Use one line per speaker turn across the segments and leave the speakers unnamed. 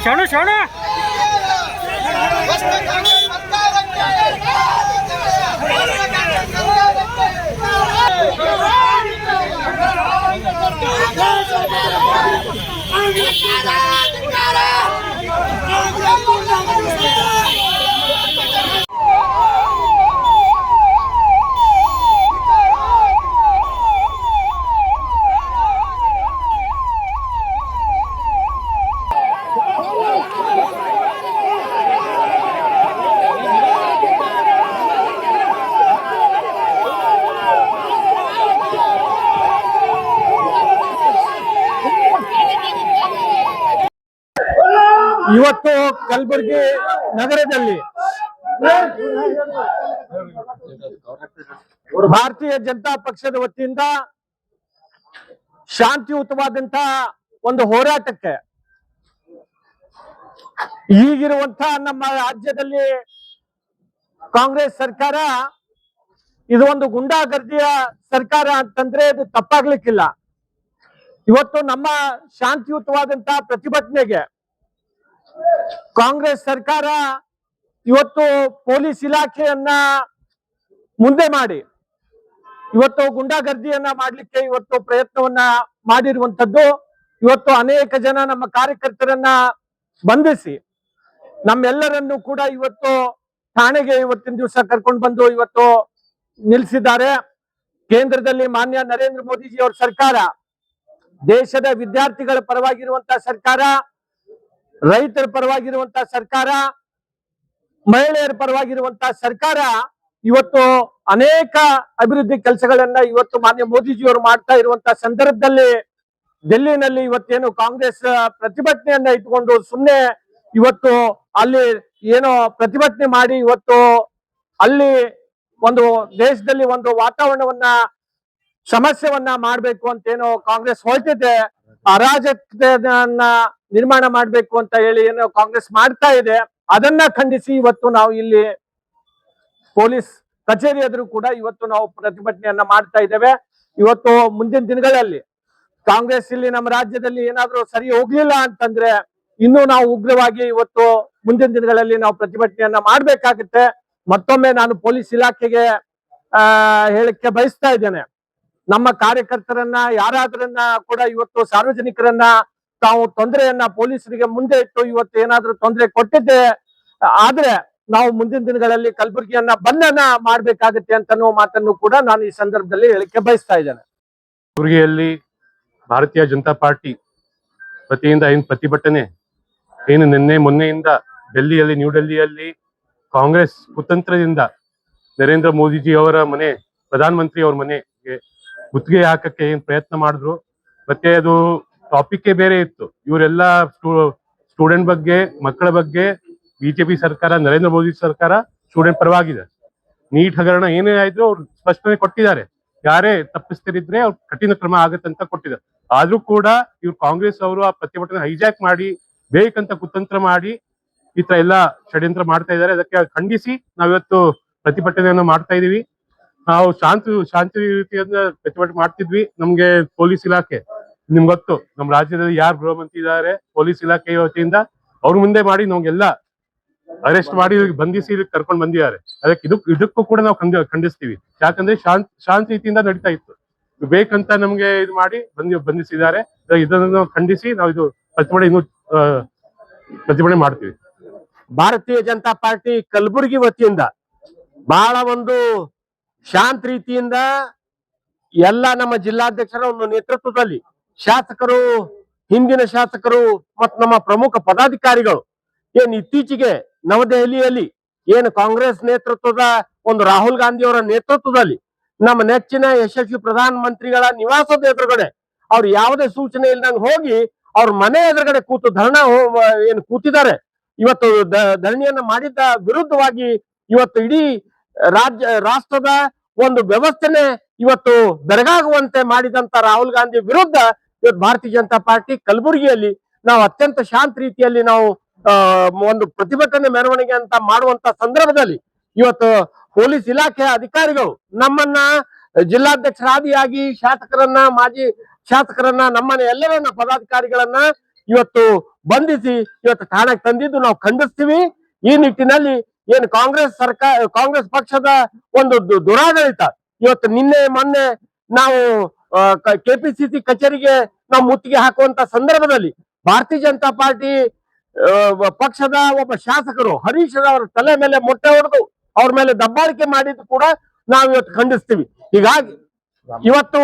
छोड़ो छोड़ो ಇವತ್ತು ಕಲಬುರಗಿ ನಗರದಲ್ಲಿ ಭಾರತೀಯ ಜನತಾ ಪಕ್ಷದ ವತಿಯಿಂದ ಶಾಂತಿಯುತವಾದಂತಹ ಒಂದು ಹೋರಾಟಕ್ಕೆ ಈಗಿರುವಂತಹ ನಮ್ಮ ರಾಜ್ಯದಲ್ಲಿ ಕಾಂಗ್ರೆಸ್ ಸರ್ಕಾರ ಇದು ಒಂದು ಗುಂಡಾಗರ್ದಿಯ ಸರ್ಕಾರ ಅಂತಂದ್ರೆ ಇದು ತಪ್ಪಾಗ್ಲಿಕ್ಕಿಲ್ಲ. ಇವತ್ತು ನಮ್ಮ ಶಾಂತಿಯುತವಾದಂತಹ ಪ್ರತಿಭಟನೆಗೆ ಕಾಂಗ್ರೆಸ್ ಸರ್ಕಾರ ಇವತ್ತು ಪೊಲೀಸ್ ಇಲಾಖೆಯನ್ನ ಮುಂದೆ ಮಾಡಿ ಇವತ್ತು ಗುಂಡಾಗರ್ದಿಯನ್ನ ಮಾಡ್ಲಿಕ್ಕೆ ಇವತ್ತು ಪ್ರಯತ್ನವನ್ನ ಮಾಡಿರುವಂತದ್ದು. ಇವತ್ತು ಅನೇಕ ಜನ ನಮ್ಮ ಕಾರ್ಯಕರ್ತರನ್ನ ಬಂಧಿಸಿ ನಮ್ಮೆಲ್ಲರನ್ನು ಕೂಡ ಇವತ್ತು ಠಾಣೆಗೆ ಇವತ್ತಿನ ದಿವಸ ಕರ್ಕೊಂಡು ಬಂದು ಇವತ್ತು ನಿಲ್ಲಿಸಿದ್ದಾರೆ. ಕೇಂದ್ರದಲ್ಲಿ ಮಾನ್ಯ ನರೇಂದ್ರ ಮೋದಿಜಿ ಅವರ ಸರ್ಕಾರ ದೇಶದ ವಿದ್ಯಾರ್ಥಿಗಳ ಪರವಾಗಿರುವಂತಹ ಸರ್ಕಾರ, ರೈತರ ಪರವಾಗಿರುವಂತಹ ಸರ್ಕಾರ, ಮಹಿಳೆಯರ ಪರವಾಗಿರುವಂತಹ ಸರ್ಕಾರ ಇವತ್ತು ಅನೇಕ ಅಭಿವೃದ್ಧಿ ಕೆಲಸಗಳನ್ನ ಇವತ್ತು ಮಾನ್ಯ ಮೋದಿಜಿಯವರು ಮಾಡ್ತಾ ಇರುವಂತಹ ಸಂದರ್ಭದಲ್ಲಿ ಡೆಲ್ಲಿನಲ್ಲಿ ಇವತ್ತೇನು ಕಾಂಗ್ರೆಸ್ ಪ್ರತಿಭಟನೆಯನ್ನ ಇಟ್ಕೊಂಡು ಸುಮ್ಮನೆ ಇವತ್ತು ಅಲ್ಲಿ ಏನೋ ಪ್ರತಿಭಟನೆ ಮಾಡಿ ಇವತ್ತು ಅಲ್ಲಿ ಒಂದು ದೇಶದಲ್ಲಿ ಒಂದು ವಾತಾವರಣವನ್ನ ಸಮಸ್ಯೆವನ್ನ ಮಾಡ್ಬೇಕು ಅಂತ ಏನೋ ಕಾಂಗ್ರೆಸ್ ಹೊರಟಿದೆ, ಅರಾಜಕತೆಯನ್ನ ನಿರ್ಮಾಣ ಮಾಡ್ಬೇಕು ಅಂತ ಹೇಳಿ ಏನೋ ಕಾಂಗ್ರೆಸ್ ಮಾಡ್ತಾ ಇದೆ. ಅದನ್ನ ಖಂಡಿಸಿ ಇವತ್ತು ನಾವು ಇಲ್ಲಿ ಪೊಲೀಸ್ ಕಚೇರಿ ಎದುರು ಕೂಡ ಇವತ್ತು ನಾವು ಪ್ರತಿಭಟನೆಯನ್ನ ಮಾಡ್ತಾ ಇದ್ದೇವೆ. ಇವತ್ತು ಮುಂದಿನ ದಿನಗಳಲ್ಲಿ ಕಾಂಗ್ರೆಸ್ ಇಲ್ಲಿ ನಮ್ಮ ರಾಜ್ಯದಲ್ಲಿ ಏನಾದ್ರೂ ಸರಿ ಹೋಗ್ಲಿಲ್ಲ ಅಂತಂದ್ರೆ ಇನ್ನೂ ನಾವು ಉಗ್ರವಾಗಿ ಇವತ್ತು ಮುಂದಿನ ದಿನಗಳಲ್ಲಿ ನಾವು ಪ್ರತಿಭಟನೆಯನ್ನ ಮಾಡ್ಬೇಕಾಗುತ್ತೆ. ಮತ್ತೊಮ್ಮೆ ನಾನು ಪೊಲೀಸ್ ಇಲಾಖೆಗೆ ಹೇಳಿಕೆ ಬಯಸ್ತಾ ಇದ್ದೇನೆ, ನಮ್ಮ ಕಾರ್ಯಕರ್ತರನ್ನ ಯಾರಾದ್ರನ್ನ ಕೂಡ ಇವತ್ತು ಸಾರ್ವಜನಿಕರನ್ನ ತಾವು ತೊಂದರೆಯನ್ನ ಪೊಲೀಸರಿಗೆ ಮುಂದೆ ಇಟ್ಟು ಇವತ್ತು ಏನಾದ್ರೂ ತೊಂದರೆ ಕೊಟ್ಟಿದ್ದೆ ಆದ್ರೆ ನಾವು ಮುಂದಿನ ದಿನಗಳಲ್ಲಿ ಕಲಬುರಗಿಯನ್ನ ಬಂಧನ ಮಾಡ್ಬೇಕಾಗತ್ತೆ ಅಂತನೋ ಮಾತನ್ನು ಕೂಡ ನಾನು ಈ ಸಂದರ್ಭದಲ್ಲಿ ಹೇಳಿಕೆ ಬಯಸ್ತಾ ಇದ್ದೇನೆ.
ಕಲಬುರಗಿಯಲ್ಲಿ ಭಾರತೀಯ ಜನತಾ ಪಾರ್ಟಿ ವತಿಯಿಂದ ಏನು ಪ್ರತಿಭಟನೆ ಏನು ನಿನ್ನೆ ಮೊನ್ನೆಯಿಂದ ಡೆಲ್ಲಿಯಲ್ಲಿ ನ್ಯೂ ಡೆಲ್ಲಿಯಲ್ಲಿ ಕಾಂಗ್ರೆಸ್ ಕುತಂತ್ರದಿಂದ ನರೇಂದ್ರ ಮೋದಿಜಿ ಅವರ ಮನೆ, ಪ್ರಧಾನಮಂತ್ರಿ ಅವರ ಮನೆಗೆ ಗುತ್ತಿಗೆ ಹಾಕಕ್ಕೆ ಏನ್ ಪ್ರಯತ್ನ ಮಾಡಿದ್ರು. ಮತ್ತೆ ಅದು ಟಾಪಿಕ್ ಬೇರೆ ಇತ್ತು. ಇವರೆಲ್ಲ ಸ್ಟೂಡೆಂಟ್ ಬಗ್ಗೆ, ಮಕ್ಕಳ ಬಗ್ಗೆ ಬಿಜೆಪಿ ಸರ್ಕಾರ, ನರೇಂದ್ರ ಮೋದಿ ಸರ್ಕಾರ ಸ್ಟೂಡೆಂಟ್ ಪರವಾಗಿದೆ. ನೀಟ್ ಹಗರಣ ಏನೇ ಆಯ್ತು ಅವ್ರು ಸ್ಪಷ್ಟನೆ ಕೊಟ್ಟಿದ್ದಾರೆ, ಯಾರೇ ತಪ್ಪಿಸ್ತಿರಿದ್ರೆ ಅವ್ರು ಕಠಿಣ ಕ್ರಮ ಆಗತ್ತಂತ ಕೊಟ್ಟಿದ್ದಾರೆ. ಆದ್ರೂ ಕೂಡ ಇವ್ರು ಕಾಂಗ್ರೆಸ್ ಅವರು ಆ ಪ್ರತಿಭಟನೆ ಹೈಜಾಕ್ ಮಾಡಿ ಬೇಕಂತ ಕುತಂತ್ರ ಮಾಡಿ ಈ ತರ ಎಲ್ಲ ಷಡ್ಯಂತ್ರ ಮಾಡ್ತಾ ಇದ್ದಾರೆ. ಅದಕ್ಕೆ ಖಂಡಿಸಿ ನಾವಿವತ್ತು ಪ್ರತಿಭಟನೆಯನ್ನು ಮಾಡ್ತಾ ಇದೀವಿ. ನಾವು ಶಾಂತಿ ರೀತಿಯಿಂದ ಪ್ರತಿಭಟನೆ ಮಾಡ್ತಿದ್ವಿ. ನಮ್ಗೆ ಪೊಲೀಸ್ ಇಲಾಖೆ, ನಿಮ್ಗೆ ಗೊತ್ತು ನಮ್ಮ ರಾಜ್ಯದಲ್ಲಿ ಯಾರು ಗೃಹ ಮಂತ್ರಿ ಇದ್ದಾರೆ, ಪೊಲೀಸ್ ಇಲಾಖೆ ವತಿಯಿಂದ ಅವ್ರ ಮುಂದೆ ಮಾಡಿ ನಮ್ಗೆಲ್ಲ ಅರೆಸ್ಟ್ ಮಾಡಿ ಬಂಧಿಸಿ ಕರ್ಕೊಂಡು ಬಂದಿದ್ದಾರೆ. ಅದಕ್ಕೆ ಇದಕ್ಕೂ ಕೂಡ ನಾವು ಖಂಡಿಸ್ತೀವಿ. ಯಾಕಂದ್ರೆ ಶಾಂತಿ ರೀತಿಯಿಂದ ನಡೀತಾ ಇತ್ತು, ಬೇಕಂತ ನಮ್ಗೆ ಇದು ಮಾಡಿ ಬಂಧಿಸಿದ್ದಾರೆ. ಇದನ್ನು ಖಂಡಿಸಿ ನಾವು ಇದು ಪ್ರತಿಭಟನೆ ಮಾಡ್ತೀವಿ.
ಭಾರತೀಯ ಜನತಾ ಪಾರ್ಟಿ ಕಲಬುರಗಿ ವತಿಯಿಂದ ಬಹಳ ಒಂದು ಶಾಂತ ರೀತಿಯಿಂದ ಎಲ್ಲ ನಮ್ಮ ಜಿಲ್ಲಾಧ್ಯಕ್ಷರ ಒಂದು ನೇತೃತ್ವದಲ್ಲಿ ಶಾಸಕರು, ಹಿಂದಿನ ಶಾಸಕರು ಮತ್ತು ನಮ್ಮ ಪ್ರಮುಖ ಪದಾಧಿಕಾರಿಗಳು ಏನ್ ಇತ್ತೀಚೆಗೆ ನವದೆಹಲಿಯಲ್ಲಿ ಏನು ಕಾಂಗ್ರೆಸ್ ನೇತೃತ್ವದ ಒಂದು ರಾಹುಲ್ ಗಾಂಧಿ ಅವರ ನೇತೃತ್ವದಲ್ಲಿ ನಮ್ಮ ನೆಚ್ಚಿನ ಯಶಸ್ವಿ ಪ್ರಧಾನ ಮಂತ್ರಿಗಳ ನಿವಾಸದ ಎದುರುಗಡೆ ಅವ್ರು ಯಾವುದೇ ಸೂಚನೆ ಇಲ್ದಂಗೆ ಹೋಗಿ ಅವ್ರ ಮನೆ ಎದುರುಗಡೆ ಕೂತು ಏನು ಕೂತಿದ್ದಾರೆ. ಇವತ್ತು ಧರಣಿಯನ್ನ ಮಾಡಿದ್ದ ವಿರುದ್ಧವಾಗಿ ಇವತ್ತು ಇಡೀ ರಾಷ್ಟ್ರದ ಒಂದು ವ್ಯವಸ್ಥೆನೆ ಇವತ್ತು ಬೆರಗಾಗುವಂತೆ ಮಾಡಿದಂತ ರಾಹುಲ್ ಗಾಂಧಿ ವಿರುದ್ಧ ಇವತ್ತು ಭಾರತೀಯ ಜನತಾ ಪಾರ್ಟಿ ಕಲಬುರಗಿಯಲ್ಲಿ ನಾವು ಅತ್ಯಂತ ಶಾಂತ ರೀತಿಯಲ್ಲಿ ನಾವು ಒಂದು ಪ್ರತಿಭಟನೆ ಮೆರವಣಿಗೆ ಅಂತ ಮಾಡುವಂತ ಸಂದರ್ಭದಲ್ಲಿ ಇವತ್ತು ಪೊಲೀಸ್ ಇಲಾಖೆ ಅಧಿಕಾರಿಗಳು ನಮ್ಮನ್ನ ಜಿಲ್ಲಾಧ್ಯಕ್ಷರಾದಿಯಾಗಿ ಶಾಸಕರನ್ನ ಮಾಜಿ ಶಾಸಕರನ್ನ ನಮ್ಮನ್ನ ಎಲ್ಲರನ್ನ ಪದಾಧಿಕಾರಿಗಳನ್ನ ಇವತ್ತು ಬಂಧಿಸಿ ಇವತ್ತು ಠಾಣೆಗೆ ತಂದಿದ್ದು ನಾವು ಖಂಡಿಸ್ತೀವಿ. ಈ ನಿಟ್ಟಿನಲ್ಲಿ ಏನು ಕಾಂಗ್ರೆಸ್ ಪಕ್ಷದ ಒಂದು ದುರಾಡಳಿತ ಇವತ್ತು ನಿನ್ನೆ ಮೊನ್ನೆ ನಾವು ಕೆಪಿಸಿಸಿ ಕಚೇರಿಗೆ ನಾವು ಮುತ್ತಿಗೆ ಹಾಕುವಂತ ಸಂದರ್ಭದಲ್ಲಿ ಭಾರತೀಯ ಜನತಾ ಪಾರ್ಟಿ ಪಕ್ಷದ ಒಬ್ಬ ಶಾಸಕರು ಹರೀಶ್ ಅವರ ತಲೆ ಮೇಲೆ ಮೊಟ್ಟೆ ಹೊಡೆದು ಅವ್ರ ಮೇಲೆ ದಬ್ಬಾಳಿಕೆ ಮಾಡಿದ್ದು ಕೂಡ ನಾವು ಇವತ್ತು ಖಂಡಿಸ್ತೀವಿ. ಹೀಗಾಗಿ ಇವತ್ತು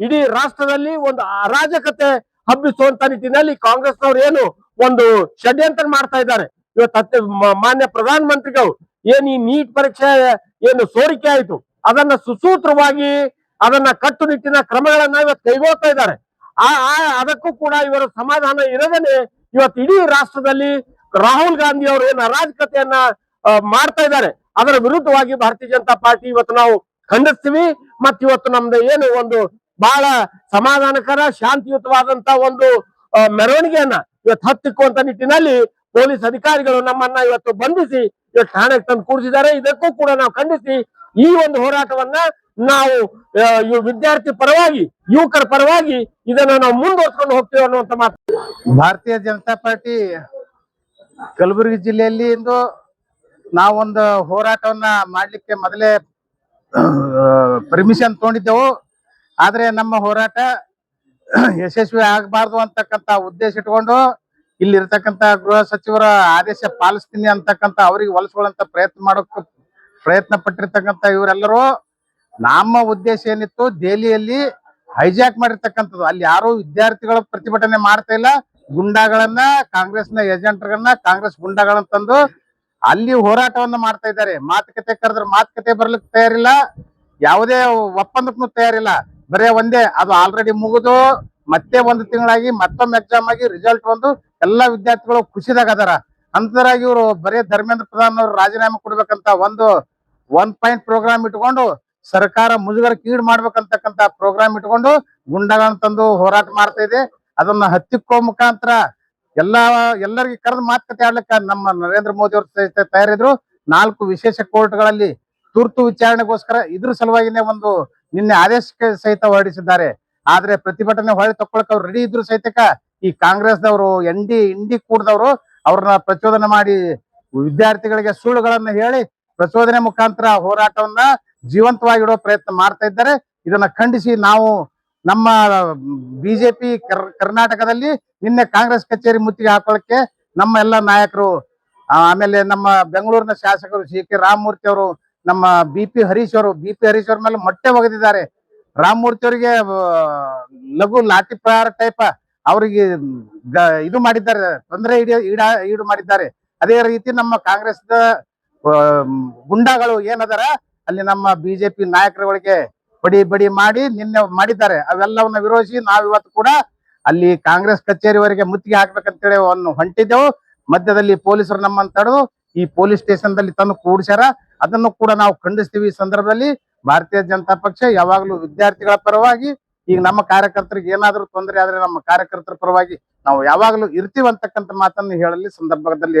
ಇಡೀ ರಾಷ್ಟ್ರದಲ್ಲಿ ಒಂದು ಅರಾಜಕತೆ ಹಬ್ಬಿಸುವಂತ ನಿಟ್ಟಿನಲ್ಲಿ ಕಾಂಗ್ರೆಸ್ನವ್ರು ಏನು ಒಂದು ಷಡ್ಯಂತ್ರ ಮಾಡ್ತಾ ಇದ್ದಾರೆ. ಇವತ್ತು ಮಾನ್ಯ ಪ್ರಧಾನ ಮಂತ್ರಿಗಳು ಏನ್ ಈ ನೀಟ್ ಪರೀಕ್ಷೆ ಏನು ಸೋರಿಕೆ ಆಯ್ತು ಅದನ್ನ ಸುಸೂತ್ರವಾಗಿ ಅದನ್ನ ಕಟ್ಟುನಿಟ್ಟಿನ ಕ್ರಮಗಳನ್ನ ಇವತ್ತು ಕೈಗೊಳ್ತಾ ಇದ್ದಾರೆ. ಅದಕ್ಕೂ ಕೂಡ ಇವರ ಸಮಾಧಾನ ಇರದೇನೆ ಇವತ್ತು ಇಡೀ ರಾಷ್ಟ್ರದಲ್ಲಿ ರಾಹುಲ್ ಗಾಂಧಿ ಅವರು ಏನು ಅರಾಜಕತೆಯನ್ನ ಮಾಡ್ತಾ ಇದ್ದಾರೆ ಅದರ ವಿರುದ್ಧವಾಗಿ ಭಾರತೀಯ ಜನತಾ ಪಾರ್ಟಿ ಇವತ್ತು ನಾವು ಖಂಡಿಸ್ತೀವಿ. ಮತ್ ಇವತ್ತು ನಮ್ದು ಏನು ಒಂದು ಬಹಳ ಸಮಾಧಾನಕರ ಶಾಂತಿಯುತವಾದಂತ ಒಂದು ಮೆರವಣಿಗೆಯನ್ನ ಇವತ್ತು ಹತ್ತಿಕ್ಕುವಂತ ನಿಟ್ಟಿನಲ್ಲಿ ಪೊಲೀಸ್ ಅಧಿಕಾರಿಗಳು ನಮ್ಮನ್ನ ಇವತ್ತು ಬಂಧಿಸಿ ಇವತ್ತು ಠಾಣೆಗೆ ತಂದು ಕೂಡಿಸಿದ್ದಾರೆ. ಇದಕ್ಕೂ ಕೂಡ ನಾವು ಖಂಡಿಸಿ ಈ ಒಂದು ಹೋರಾಟವನ್ನ ನಾವು ವಿದ್ಯಾರ್ಥಿ ಪರವಾಗಿ ಯುವಕರ ಪರವಾಗಿ ಇದನ್ನ ನಾವು ಮುಂದುವರ್ಸ್ಕೊಂಡು ಹೋಗ್ತೀವಿ ಅನ್ನುವಂತ ಮಾತು.
ಭಾರತೀಯ ಜನತಾ ಪಾರ್ಟಿ ಕಲಬುರಗಿ ಜಿಲ್ಲೆಯಲ್ಲಿ ಇಂದು ನಾವೊಂದು ಹೋರಾಟವನ್ನ ಮಾಡ್ಲಿಕ್ಕೆ ಮೊದಲೇ ಪರ್ಮಿಷನ್ ತಗೊಂಡಿದ್ದೆವು. ಆದ್ರೆ ನಮ್ಮ ಹೋರಾಟ ಯಶಸ್ವಿ ಆಗಬಾರ್ದು ಅಂತಕ್ಕಂತ ಉದ್ದೇಶ ಇಟ್ಕೊಂಡು ಇಲ್ಲಿರ್ತಕ್ಕಂತ ಗೃಹ ಸಚಿವರ ಆದೇಶ ಪಾಲಿಸ್ತೀನಿ ಅಂತಕ್ಕಂತ ಅವ್ರಿಗೆ ಹೊಲಿಸ್ಕೊಳ್ಳಂತ ಪ್ರಯತ್ನ ಪಟ್ಟಿರ್ತಕ್ಕಂತ ಇವರೆಲ್ಲರೂ ನಮ್ಮ ಉದ್ದೇಶ ಏನಿತ್ತು ದೆಹಲಿಯಲ್ಲಿ ಹೈಜಾಕ್ ಮಾಡಿರ್ತಕ್ಕಂಥದ್ದು. ಅಲ್ಲಿ ಯಾರು ವಿದ್ಯಾರ್ಥಿಗಳು ಪ್ರತಿಭಟನೆ ಮಾಡ್ತಾ ಇಲ್ಲ, ಗುಂಡಾಗಳನ್ನ ಕಾಂಗ್ರೆಸ್ನ ಏಜೆಂಟ್ಗಳನ್ನ ಕಾಂಗ್ರೆಸ್ ಗುಂಡಾಗಳನ್ನ ತಂದು ಅಲ್ಲಿ ಹೋರಾಟವನ್ನ ಮಾಡ್ತಾ ಇದ್ದಾರೆ. ಮಾತುಕತೆ ಕರೆದ್ರೆ ಮಾತುಕತೆ ಬರ್ಲಿಕ್ಕೆ ತಯಾರಿಲ್ಲ, ಯಾವುದೇ ಒಪ್ಪಂದಕ್ಕೂ ತಯಾರಿಲ್ಲ. ಬರೇ ಒಂದೇ ಅದು ಆಲ್ರೆಡಿ ಮುಗಿದು ಮತ್ತೆ ಒಂದು ತಿಂಗಳಾಗಿ ಮತ್ತೊಮ್ಮೆ ಎಕ್ಸಾಮ್ ಆಗಿ ರಿಸಲ್ಟ್ ಬಂದು ಎಲ್ಲಾ ವಿದ್ಯಾರ್ಥಿಗಳು ಖುಷಿದಾಗ ಅದಾರ. ಅಂತರಾಗಿ ಇವರು ಬರೇ ಧರ್ಮೇಂದ್ರ ಪ್ರಧಾನ್ ಅವರು ರಾಜೀನಾಮೆ ಕೊಡ್ಬೇಕಂತ ಒನ್ ಪಾಯಿಂಟ್ ಪ್ರೋಗ್ರಾಮ್ ಇಟ್ಕೊಂಡು ಸರ್ಕಾರ ಮುಜುಗರಕ್ಕೆ ಈಡು ಮಾಡ್ಬೇಕಂತಕ್ಕಂತ ಪ್ರೋಗ್ರಾಮ್ ಇಟ್ಕೊಂಡು ಗುಂಡಾಗಳನ್ನ ತಂದು ಹೋರಾಟ ಮಾಡ್ತಾ ಇದೆ. ಅದನ್ನ ಹತ್ತಿಕ್ಕೋ ಮುಖಾಂತರ ಎಲ್ಲರಿಗೆ ಕರೆದು ಮಾತುಕತೆ ಆಡ್ಲಿಕ್ಕೆ ನಮ್ಮ ನರೇಂದ್ರ ಮೋದಿ ಅವರು ತಯಾರಿದ್ರು. 4 ವಿಶೇಷ ಕೋರ್ಟ್ಗಳಲ್ಲಿ ತುರ್ತು ವಿಚಾರಣೆಗೋಸ್ಕರ ಇದ್ರ ಸಲುವಾಗಿನೇ ಒಂದು ನಿನ್ನೆ ಆದೇಶಕ್ಕೆ ಸಹಿತ ಹೊರಡಿಸಿದ್ದಾರೆ. ಆದ್ರೆ ಪ್ರತಿಭಟನೆ ಹೊಳೆ ತಕ್ಕೊಳಕ್ ಅವ್ರು ರೆಡಿ ಇದ್ರು ಸಹಿತಕ್ಕ ಈ ಕಾಂಗ್ರೆಸ್ದವರು ಇಂಡಿ ಕೂಡದವರು ಅವ್ರನ್ನ ಪ್ರಚೋದನೆ ಮಾಡಿ ವಿದ್ಯಾರ್ಥಿಗಳಿಗೆ ಸುಳ್ಳುಗಳನ್ನ ಹೇಳಿ ಪ್ರಚೋದನೆ ಮುಖಾಂತರ ಹೋರಾಟವನ್ನ ಜೀವಂತವಾಗಿಡೋ ಪ್ರಯತ್ನ ಮಾಡ್ತಾ ಇದ್ದಾರೆ. ಇದನ್ನ ಖಂಡಿಸಿ ನಾವು ನಮ್ಮ ಬಿಜೆಪಿ ಕರ್ನಾಟಕದಲ್ಲಿ ನಿನ್ನೆ ಕಾಂಗ್ರೆಸ್ ಕಚೇರಿ ಮುತ್ತಿಗೆ ಹಾಕೊಳ್ಳಕ್ಕೆ ನಮ್ಮ ಎಲ್ಲ ನಾಯಕರು, ಆಮೇಲೆ ನಮ್ಮ ಬೆಂಗಳೂರಿನ ಶಾಸಕರು ಸಿ.ಕೆ. ರಾಮಮೂರ್ತಿ ಅವರು, ನಮ್ಮ ಬಿ.ಪಿ. ಹರೀಶ್ ಅವರು ಮೇಲೆ ಮೊಟ್ಟೆ ಒಗೆದಿದ್ದಾರೆ. ರಾಮಮೂರ್ತಿ ಅವರಿಗೆ ಲಘು ಲಾಠಿ ಪ್ರಹಾರ ಟೈಪ್ ಅವರಿಗೆ ಇದು ಮಾಡಿದ್ದಾರೆ, ತೊಂದರೆ ಈಡು ಮಾಡಿದ್ದಾರೆ. ಅದೇ ರೀತಿ ನಮ್ಮ ಕಾಂಗ್ರೆಸ್ ಗುಂಡಾಗಳು ಏನದಾರ ಅಲ್ಲಿ ನಮ್ಮ ಬಿಜೆಪಿ ನಾಯಕರುಗಳಿಗೆ ಬಡಿ ಮಾಡಿ ನಿನ್ನೆ ಮಾಡಿದ್ದಾರೆ. ಅವೆಲ್ಲವನ್ನ ವಿರೋಧಿಸಿ ನಾವಿವತ್ತು ಕೂಡ ಅಲ್ಲಿ ಕಾಂಗ್ರೆಸ್ ಕಚೇರಿವರೆಗೆ ಮುತ್ತಿಗೆ ಹಾಕ್ಬೇಕಂತೇಳಿ ಹೊಂಟಿದ್ದೆವು. ಮಧ್ಯದಲ್ಲಿ ಪೊಲೀಸರು ನಮ್ಮನ್ನು ತಡೆದು ಈ ಪೊಲೀಸ್ ಸ್ಟೇಷನ್ ದಲ್ಲಿ ತಂದು ಕೂಡಿಸ್ಯಾರ. ಅದನ್ನು ಕೂಡ ನಾವು ಖಂಡಿಸ್ತೀವಿ. ಈ ಸಂದರ್ಭದಲ್ಲಿ ಭಾರತೀಯ ಜನತಾ ಪಕ್ಷ ಯಾವಾಗ್ಲೂ ವಿದ್ಯಾರ್ಥಿಗಳ ಪರವಾಗಿ, ಈಗ ನಮ್ಮ ಕಾರ್ಯಕರ್ತರಿಗೆ ಏನಾದ್ರೂ ತೊಂದರೆ ಆದ್ರೆ ನಮ್ಮ ಕಾರ್ಯಕರ್ತರ ಪರವಾಗಿ ನಾವು ಯಾವಾಗ್ಲೂ ಇರ್ತೀವಿ ಅಂತಕ್ಕಂಥ ಮಾತನ್ನು ಹೇಳಲಿ ಸಂದರ್ಭದಲ್ಲಿ